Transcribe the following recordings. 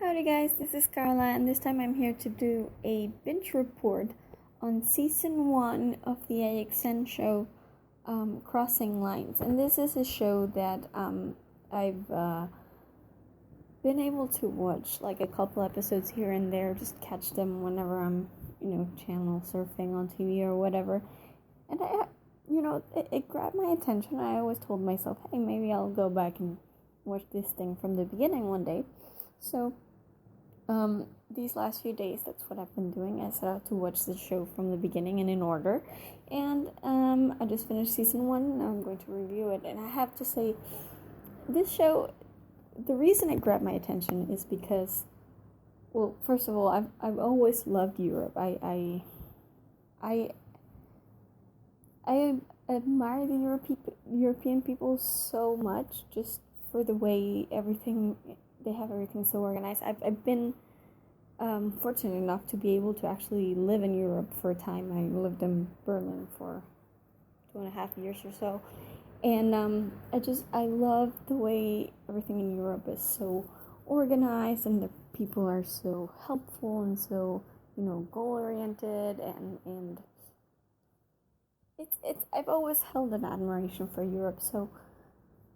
Howdy guys, this is Carla, and this time I'm here to do a binge report on season 1 of the AXN show, Crossing Lines. And this is a show that I've been able to watch like a couple episodes here and there, just catch them whenever I'm, channel surfing on TV or whatever. And it grabbed my attention. I always told myself, hey, maybe I'll go back and watch this thing from the beginning one day. So these last few days, that's what I've been doing. I set out to watch the show from the beginning and in order. And I just finished season 1. Now I'm going to review it. And I have to say, this show, the reason it grabbed my attention is because, well, first of all, I've always loved Europe. I admire the European people so much, just for the way they have everything so organized. I've been fortunate enough to be able to actually live in Europe for a time. I lived in Berlin for 2.5 years or so, and I love the way everything in Europe is so organized, and the people are so helpful and so goal oriented, and it's I've always held an admiration for Europe. So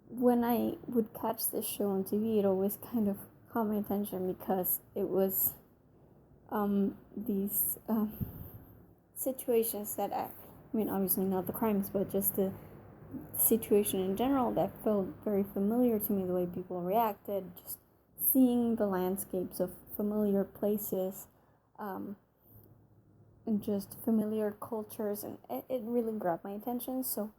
when I would catch this show on TV, it always kind of caught my attention because it was these situations that I mean, obviously not the crimes, but just the situation in general that felt very familiar to me, the way people reacted, just seeing the landscapes of familiar places, and just familiar cultures, and it really grabbed my attention. So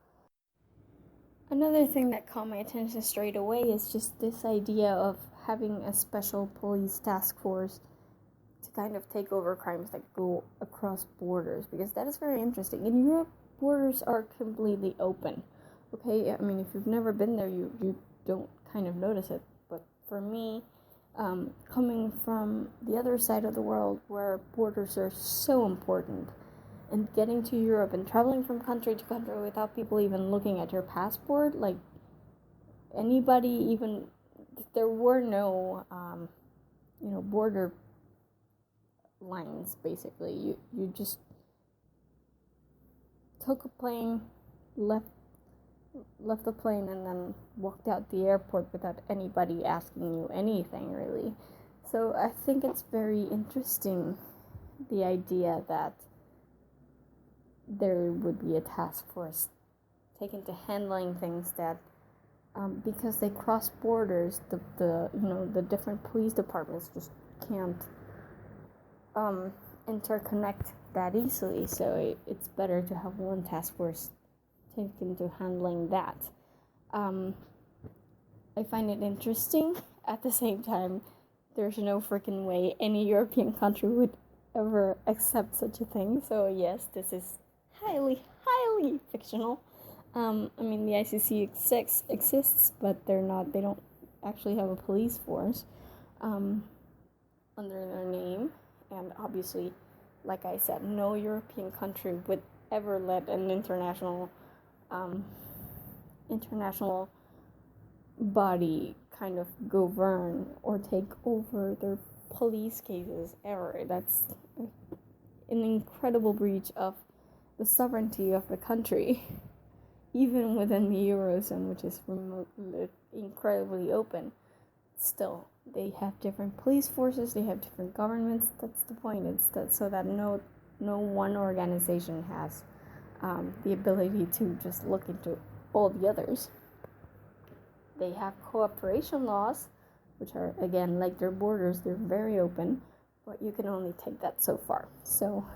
another thing that caught my attention straight away is just this idea of having a special police task force to kind of take over crimes that go across borders, because that is very interesting. In Europe, borders are completely open. Okay, I mean, if you've never been there, you don't kind of notice it. But for me, coming from the other side of the world where borders are so important, and getting to Europe and traveling from country to country without people even looking at your passport, like anybody, even there were no border lines. Basically, you just took a plane, left the plane, and then walked out the airport without anybody asking you anything, really. So I think it's very interesting, the idea that there would be a task force taken to handling things that, because they cross borders, the different police departments just can't interconnect that easily. So it's better to have one task force taken to handling that. I find it interesting. At the same time, there's no freaking way any European country would ever accept such a thing. So yes, this is highly fictional. I mean, the ICC exists, but they don't actually have a police force under their name. And obviously, like I said, no European country would ever let an international body kind of govern or take over their police cases ever. That's an incredible breach of the sovereignty of the country, even within the Eurozone, which is incredibly open. Still, they have different police forces, they have different governments. That's the point. It's that so that no one organization has the ability to just look into all the others. They have cooperation laws, which are, again, like their borders, they're very open, but you can only take that so far. So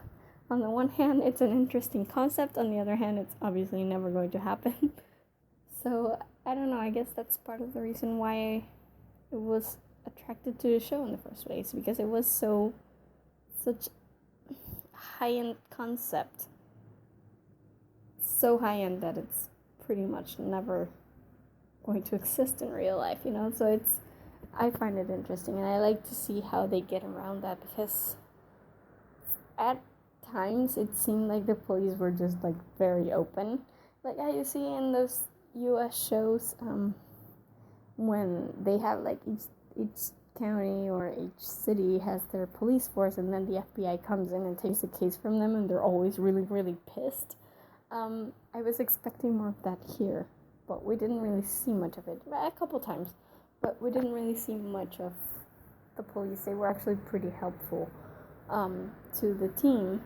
on the one hand, it's an interesting concept. On the other hand, it's obviously never going to happen. So I don't know, I guess that's part of the reason why I was attracted to the show in the first place, because it was such high-end concept, so high-end that it's pretty much never going to exist in real life, so I find it interesting, and I like to see how they get around that, because at times it seemed like the police were just like very open, like how you see in those US shows, when they have like each county or each city has their police force, and then the FBI comes in and takes a case from them, and they're always really, really pissed. I was expecting more of that here, but we didn't really see much of it. A couple times, but we didn't really see much of the police. They were actually pretty helpful to the team,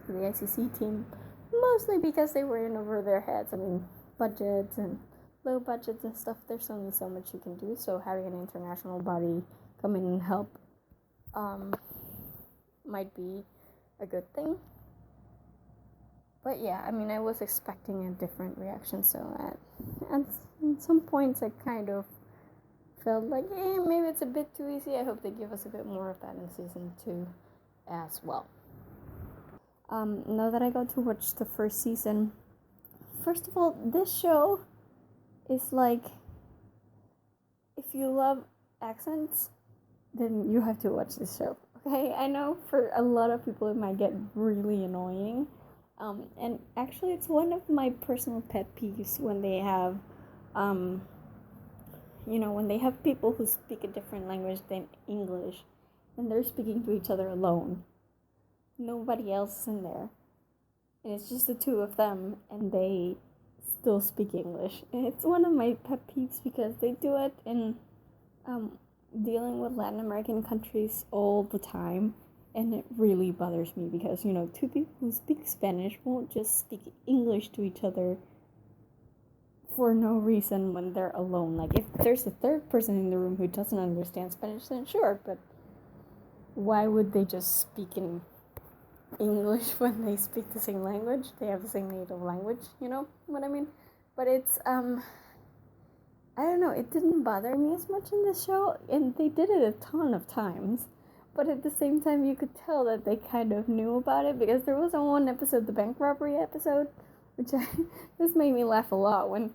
to the ICC team, mostly because they were in over their heads. I mean, budgets and low budgets and stuff, there's only so much you can do, so having an international body come in and help might be a good thing. But yeah, I mean, I was expecting a different reaction, so at some points I kind of felt like, maybe it's a bit too easy. I hope they give us a bit more of that in season 2 as well. Now that I got to watch the first season, first of all, this show is like, if you love accents, then you have to watch this show. Okay, I know for a lot of people it might get really annoying. And actually it's one of my personal pet peeves when they have, when they have people who speak a different language than English, and they're speaking to each other alone. Nobody else is in there. And it's just the two of them, and they still speak English. And it's one of my pet peeves because they do it in dealing with Latin American countries all the time. And it really bothers me because, two people who speak Spanish won't just speak English to each other for no reason when they're alone. Like, if there's a third person in the room who doesn't understand Spanish, then sure, but why would they just speak in English when they speak the same language? They have the same native language, you know what I mean? But it's, I don't know, it didn't bother me as much in this show, and they did it a ton of times. But at the same time, you could tell that they kind of knew about it, because there was one episode, the bank robbery episode, which this made me laugh a lot, when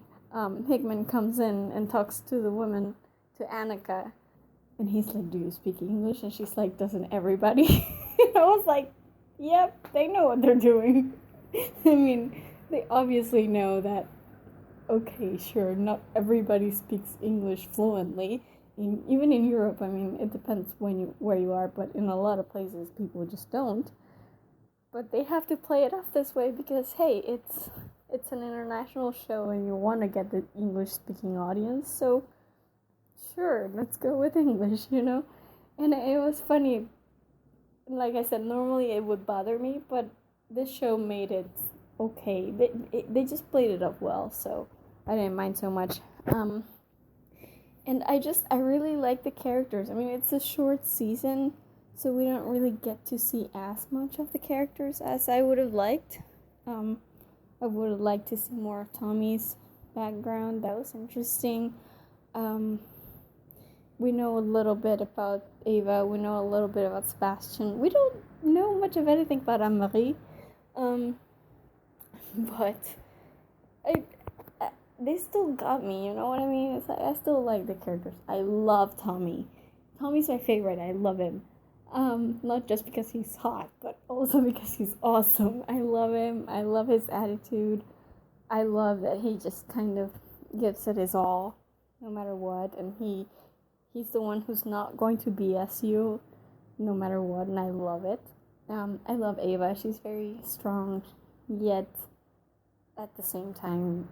Hickman comes in and talks to the woman, to Annika, and he's like, do you speak English? And she's like, doesn't everybody? I was like, yep, they know what they're doing. I mean, they obviously know that, okay, sure, not everybody speaks English fluently. Even in Europe, I mean, it depends where you are, but in a lot of places, people just don't. But they have to play it off this way because, hey, it's an international show and you want to get the English-speaking audience, so sure, let's go with English, And it was funny. Like I said, normally it would bother me, but this show made it okay. They just played it up well, so I didn't mind so much. And I really like the characters. I mean, it's a short season, so we don't really get to see as much of the characters as I would have liked. I would have liked to see more of Tommy's background. That was interesting. We know a little bit about Ava. We know a little bit about Sebastian. We don't know much of anything about Anne-Marie. But they still got me, you know what I mean? It's like, I still like the characters. I love Tommy. Tommy's my favorite. I love him. Not just because he's hot, but also because he's awesome. I love him. I love his attitude. I love that he just kind of gives it his all, no matter what. And he's the one who's not going to BS you, no matter what. And I love it. I love Ava. She's very strong, yet at the same time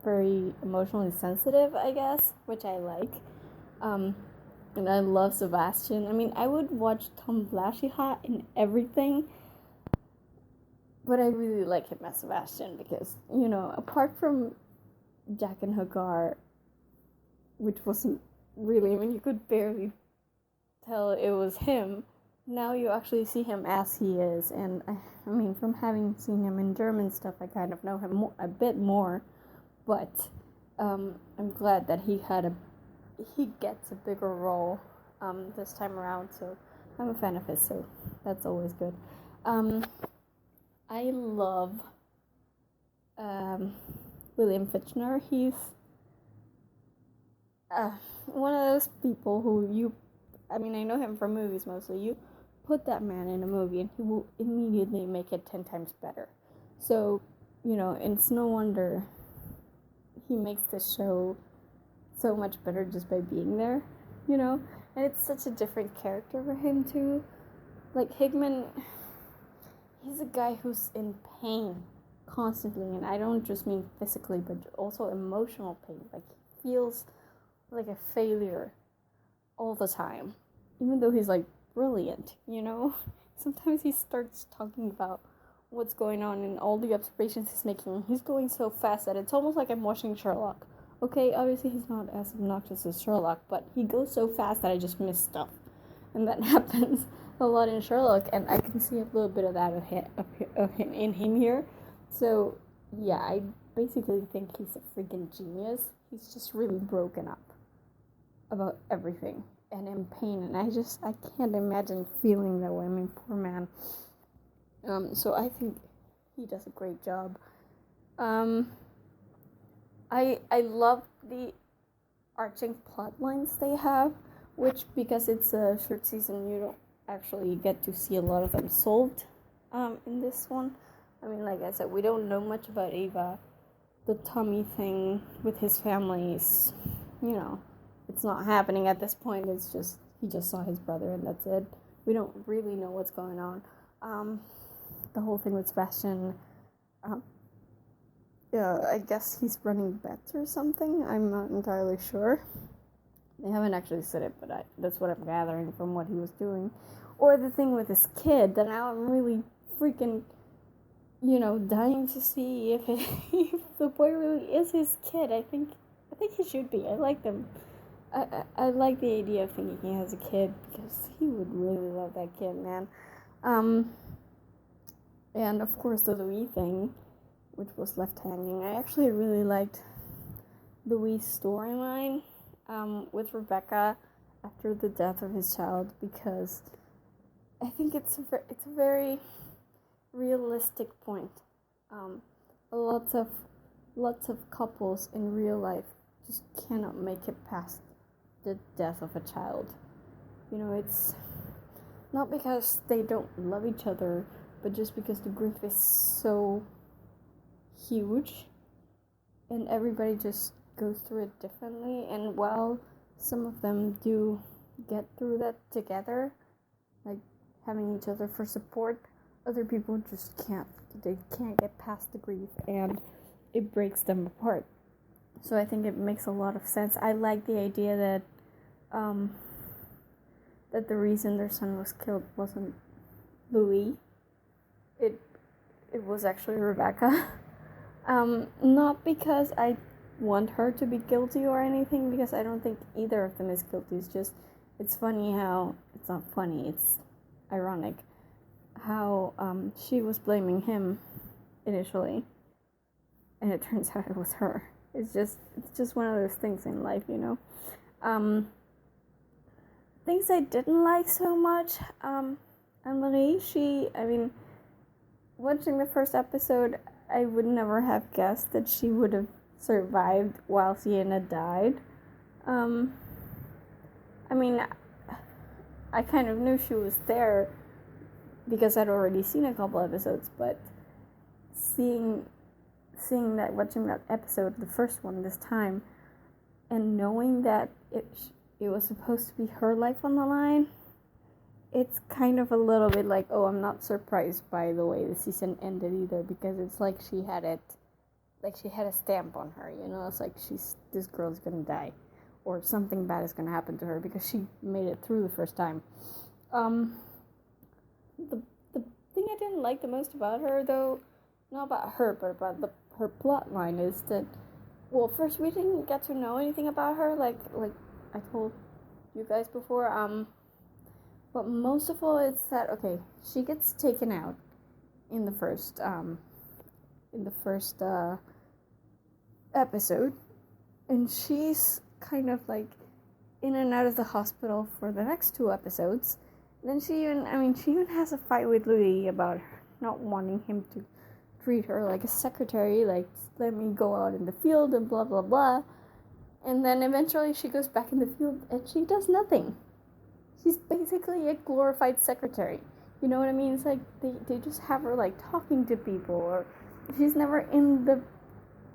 very emotionally sensitive, I guess, which I like. And I love Sebastian. I mean, I would watch Tom Blashiha in everything, but I really like him as Sebastian because, apart from Jack and Hagar, which wasn't really, I mean, you could barely tell it was him, now you actually see him as he is. And I mean, from having seen him in German stuff, I kind of know him a bit more. But I'm glad that he gets a bigger role this time around. So I'm a fan of his, so that's always good. I love William Fichtner. He's one of those people who I know him from movies mostly. You put that man in a movie and he will immediately make it 10 times better. So, it's no wonder he makes the show so much better just by being there. you know? And it's such a different character for him, too. Like, Hickman, he's a guy who's in pain constantly, and I don't just mean physically, but also emotional pain. Like, he feels like a failure all the time, even though he's, like, brilliant, you know? Sometimes he starts talking about what's going on and all the observations he's making. He's going so fast that it's almost like I'm watching Sherlock. Okay, obviously he's not as obnoxious as Sherlock, but he goes so fast that I just miss stuff. And that happens a lot in Sherlock, and I can see a little bit of that of him in him here. So, yeah, I basically think he's a freaking genius. He's just really broken up about everything and in pain, and I can't imagine feeling that way. I mean, poor man. So I think he does a great job. I love the arching plot lines they have, which, because it's a short season, you don't actually get to see a lot of them solved in this one. I mean, like I said, we don't know much about Ava. The Tommy thing with his family is, it's not happening at this point. It's just, he just saw his brother and that's it. We don't really know what's going on. The whole thing with Sebastian, I guess he's running bets or something. I'm not entirely sure. They haven't actually said it, but that's what I'm gathering from what he was doing. Or the thing with his kid, that now I'm really freaking, dying to see if the boy really is his kid. I think he should be. I like them. I like the idea of thinking he has a kid, because he would really love that kid, man. And of course the Louis thing, which was left hanging. I actually really liked Louis' storyline with Rebecca after the death of his child, because I think it's a very realistic point. Lots of couples in real life just cannot make it past the death of a child. It's not because they don't love each other, but just because the grief is so huge and everybody just goes through it differently. And while some of them do get through that together, like having each other for support, other people just can't get past the grief, and it breaks them apart. So I think it makes a lot of sense. I like the idea that that the reason their son was killed wasn't Louis. It was actually Rebecca. Not because I want her to be guilty or anything, because I don't think either of them is guilty. It's funny how, it's not funny, it's ironic how she was blaming him initially, and it turns out it was her. It's just one of those things in life, Things I didn't like so much, Anne-Marie, watching the first episode, I would never have guessed that she would have survived while Sienna died. I kind of knew she was there because I'd already seen a couple episodes, but watching that episode, the first one this time, and knowing that it was supposed to be her life on the line, it's kind of a little bit like, oh, I'm not surprised by the way the season ended either, because it's like she had a stamp on her, it's like this girl's gonna die, or something bad is gonna happen to her, because she made it through the first time. The thing I didn't like the most about her, though, not about her, but about her plot line, is that, well, first, we didn't get to know anything about her, like I told you guys before, but most of all, it's that, okay, she gets taken out in the first episode, and she's kind of like in and out of the hospital for the next 2 episodes. Then she even has a fight with Louis about not wanting him to treat her like a secretary, like, let me go out in the field and blah blah blah. And then eventually she goes back in the field and she does nothing. She's basically a glorified secretary. You know what I mean? It's like they just have her like talking to people, or she's never in the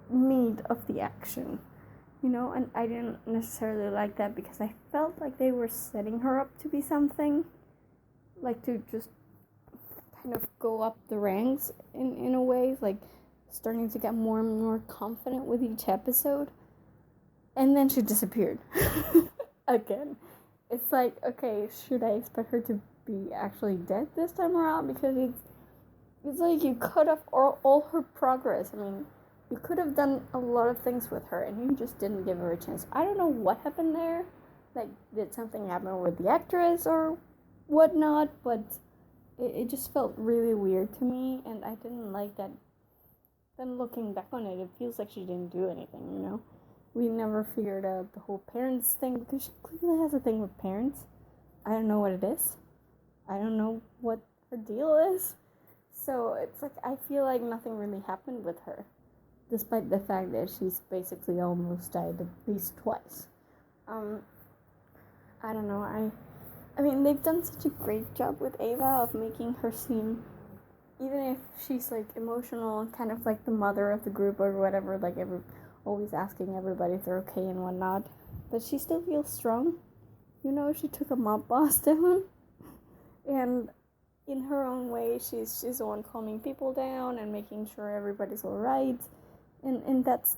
meat of the action. And I didn't necessarily like that because I felt like they were setting her up to be something, like to just kind of go up the ranks in a way, like starting to get more and more confident with each episode. And then she disappeared again. It's like, okay, should I expect her to be actually dead this time around? Because it's like you cut off all her progress. I mean, you could have done a lot of things with her, and you just didn't give her a chance. I don't know what happened there. Like, did something happen with the actress or whatnot? But it just felt really weird to me, and I didn't like that. Then looking back on it, it feels like she didn't do anything, We never figured out the whole parents thing, because she clearly has a thing with parents. I don't know what it is. I don't know what her deal is. So it's like, I feel like nothing really happened with her, despite the fact that she's basically almost died at least twice. I don't know, I mean, they've done such a great job with Ava of making her seem, even if she's, like, emotional, kind of like the mother of the group or whatever, like, always asking everybody if they're okay and whatnot, but she still feels strong. She took a mob boss down, and in her own way, she's the one calming people down and making sure everybody's alright, and that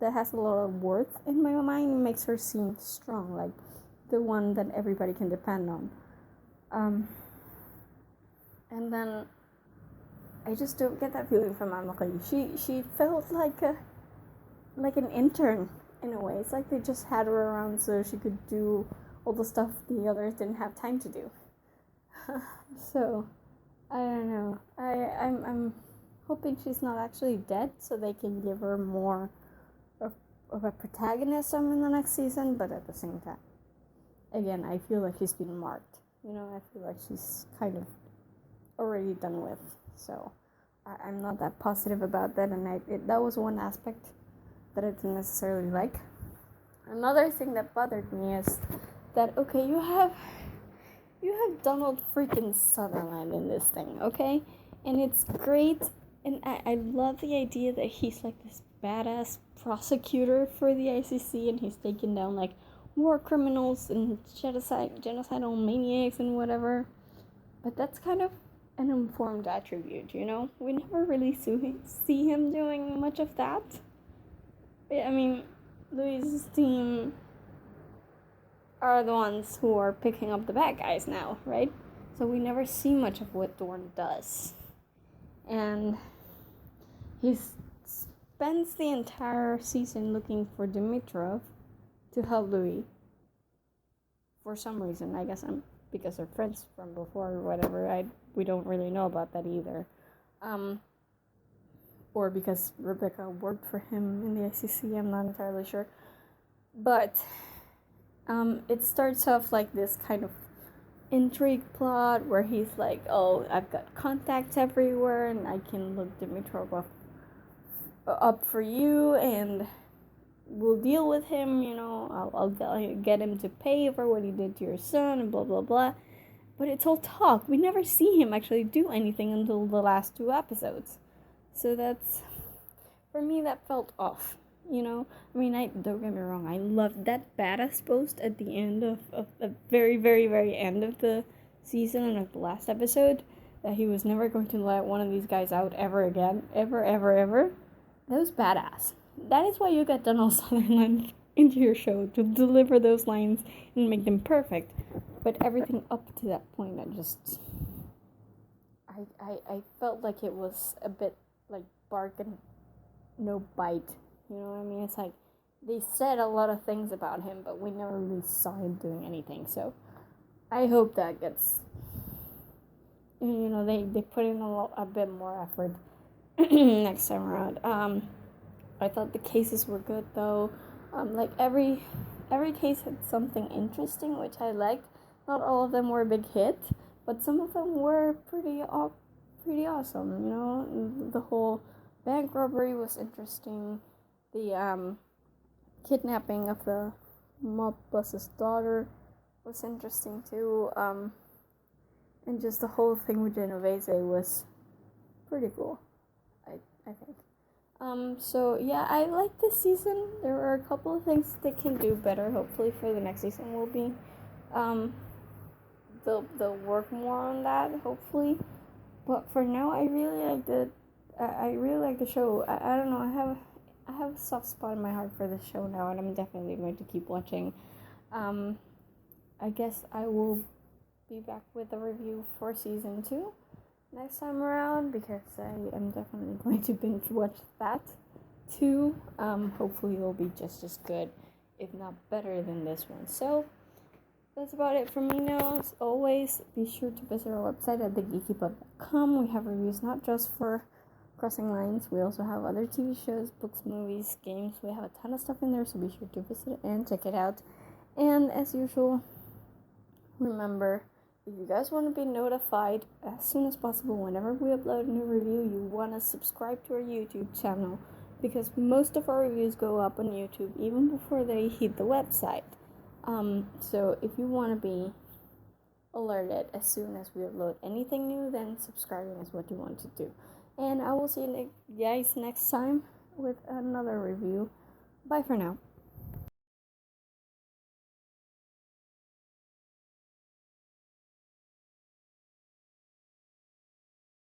has a lot of worth in my mind. It makes her seem strong, like the one that everybody can depend on. And then I just don't get that feeling from Anne-Marie. She felt like an intern in a way. It's like they just had her around so she could do all the stuff the others didn't have time to do. So I don't know. I'm hoping she's not actually dead, so they can give her more of a protagonism in the next season. But at the same time, again, I feel like she's been marked. I feel like she's kind of already done with. So I'm not that positive about that, and that was one aspect that I didn't necessarily like. Another thing that bothered me is that, okay, you have Donald freaking Sutherland in this thing, okay? And it's great, and I love the idea that he's like this badass prosecutor for the ICC, and he's taking down like war criminals and genocidal maniacs and whatever. But that's kind of an informed attribute, We never really see him doing much of that. I mean, Louise's team are the ones who are picking up the bad guys now, right? So we never see much of what Dorn does. And he spends the entire season looking for Dimitrov to help Louis. For some reason, I guess because they're friends from before or whatever. We don't really know about that either. Or because Rebecca worked for him in the ICC, I'm not entirely sure. But it starts off like this kind of intrigue plot where he's like, oh, I've got contacts everywhere and I can look Dimitrov up for you and we'll deal with him, I'll get him to pay for what he did to your son and blah, blah, blah. But it's all talk. We never see him actually do anything until the last 2 episodes. So for me, that felt off, I mean, don't get me wrong, I loved that badass post at the end of the very, very, very end of the season and of the last episode, that he was never going to let one of these guys out ever again, ever, ever, ever. That was badass. That is why you got Donald Sutherland into your show, to deliver those lines and make them perfect. But everything up to that point, I felt like it was a bit like bark and no bite. You know what I mean? It's like they said a lot of things about him, but we never really saw him doing anything. So I hope that gets, they put in a bit more effort next time around. I thought the cases were good though. Like every case had something interesting, which I liked. Not all of them were a big hit, but some of them were pretty awesome. The whole bank robbery was interesting. The kidnapping of the mob boss's daughter was interesting too. And just the whole thing with Genovese was pretty cool, I think. So yeah, I like this season. There are a couple of things they can do better. Hopefully for the next season will be, um, they'll work more on that. Hopefully, but for now, I really like the show. I don't know. I have a soft spot in my heart for the show now, and I'm definitely going to keep watching. Um, I guess I will be back with a review for season 2 next time around because I am definitely going to binge watch that too. Hopefully it'll be just as good, if not better than this one. So that's about it for me now. As always, be sure to visit our website at thegeekypub.com. We have reviews not just for Crossing Lines, we also have other TV shows, books, movies, games. We have a ton of stuff in there, so be sure to visit and check it out. And as usual, remember, if you guys want to be notified as soon as possible whenever we upload a new review, you want to subscribe to our YouTube channel because most of our reviews go up on YouTube even before they hit the website. So if you want to be alerted as soon as we upload anything new, then subscribing is what you want to do. And I will see you guys next time with another review. Bye for now.